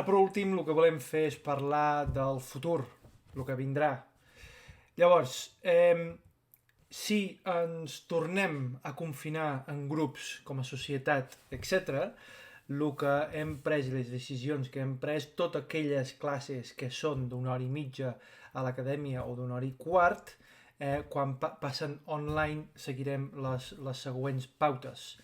Ara, per últim, el que volem fer és parlar del futur, el que vindrà. Llavors, si ens tornem a confinar en grups com a societat, etc., el que hem pres, les decisions que hem pres, totes aquelles classes que són d'una hora i mitja a l'acadèmia o d'una hora i quart, quan passen online seguirem les següents pautes.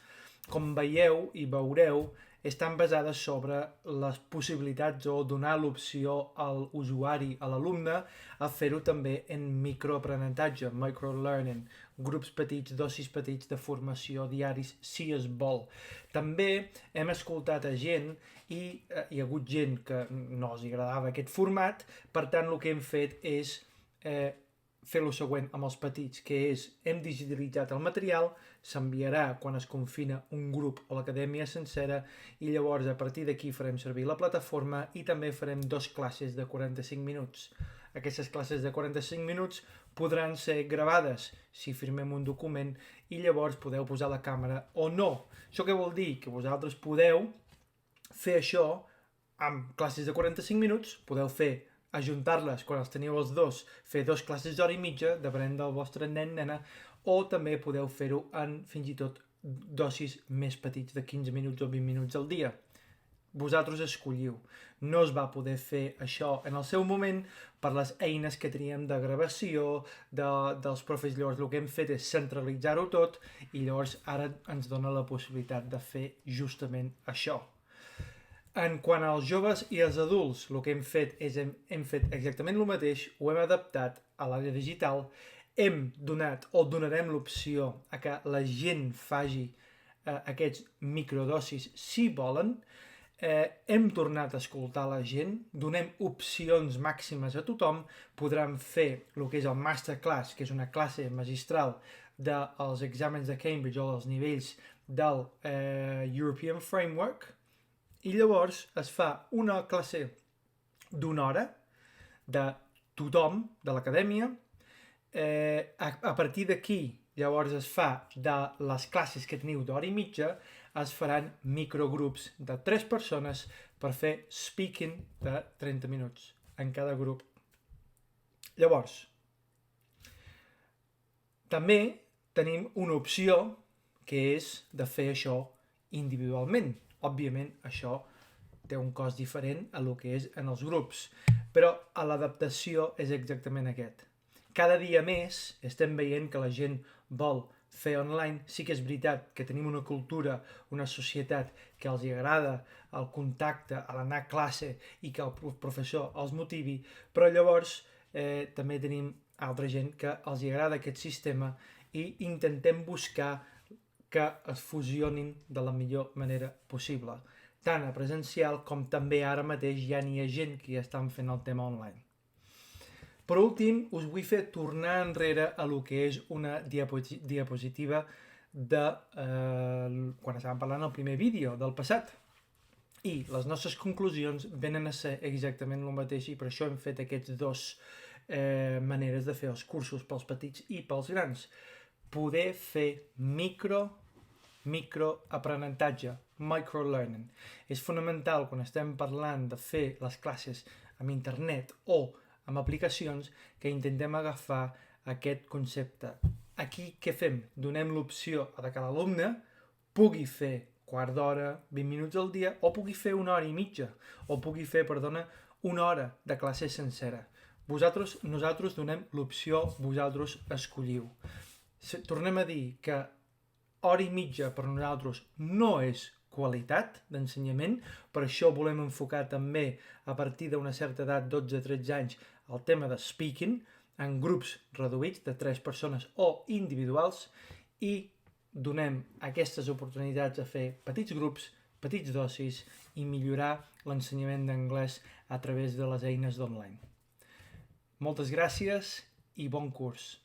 Com veieu i veureu, estan basades sobre les possibilitats o donar l'opció al usuari, a l'alumne, a fer-ho també en microaprenentatge, microlearning, grups petits, dosis petits de formació diaris, si es vol. També hem escoltat a gent i hi ha hagut gent que no els agradava aquest format, per tant el que hem fet és fer el següent amb els petits, que és hem digitalitzat el material, s'enviarà quan es confina un grup o l'acadèmia sencera i llavors a partir d'aquí farem servir la plataforma i també farem 2 classes de 45 minuts. Aquestes classes de 45 minuts podran ser gravades si firmem un document i llavors podeu posar la càmera o no. Això què vol dir? Que vosaltres podeu fer això amb classes de 45 minuts, podeu fer ajuntar-les quan els teniu els dos, fer 2 classes d'hora i mitja, depenent del vostre nen, nena, o també podeu fer-ho en fins i tot dosis més petits de 15 minuts o 20 minuts al dia. Vosaltres escolliu. No es va poder fer això en el seu moment per les eines que teníem de gravació, dels profes. Llavors el que hem fet és centralitzar-ho tot i llavors ara ens dona la possibilitat de fer justament això. En quant als joves i als adults, el que hem fet és hem fet exactament el mateix, ho hem adaptat a l'àrea digital, hem donat o donarem l'opció a que la gent faci aquests microdosis si volen, hem tornat a escoltar la gent, donem opcions màximes a tothom, podran fer el que és el masterclass, que és una classe magistral dels exàmens de Cambridge o dels nivells del European Framework, i llavors es fa una classe d'una hora de tothom de l'acadèmia. A partir d'aquí, llavors es fa de les classes que teniu d'hora i mitja, es faran microgrups de 3 persones per fer speaking de 30 minuts en cada grup. Llavors, també tenim una opció que és de fer això individualment. Òbviament, això té un cost diferent a el que és en els grups, però l'adaptació és exactament aquest. Cada dia més estem veient que la gent vol fer online. Sí que és veritat que tenim una cultura, una societat que els agrada el contacte, l'anar a classe i que el professor els motivi, però llavors també tenim altra gent que els agrada aquest sistema i intentem buscar que es fusionin de la millor manera possible, tant a presencial com també ara mateix ja n'hi ha gent que ja estan fent el tema online. Per últim, us vull fer tornar enrere a lo que és una diapositiva de quan estàvem parlant del primer vídeo del passat. I les nostres conclusions venen a ser exactament el mateix i per això hem fet aquests 2 maneres de fer els cursos pels petits i pels grans. Poder fer microaprenentatge, microlearning. És fonamental quan estem parlant de fer les classes amb internet o amb aplicacions que intentem agafar aquest concepte. Aquí què fem? Donem l'opció a que l'alumne pugui fer quart d'hora, 20 minuts al dia, o pugui fer una hora i mitja, o pugui fer, una hora de classe sencera. Nosaltres donem l'opció, vosaltres escolliu. Tornem a dir que hora i mitja per nosaltres no és qualitat d'ensenyament, per això volem enfocar també a partir d'una certa edat, 12-13 anys, el tema de speaking en grups reduïts de 3 persones o individuals i donem aquestes oportunitats a fer petits grups, petits dosis i millorar l'ensenyament d'anglès a través de les eines d'online. Moltes gràcies i bon curs.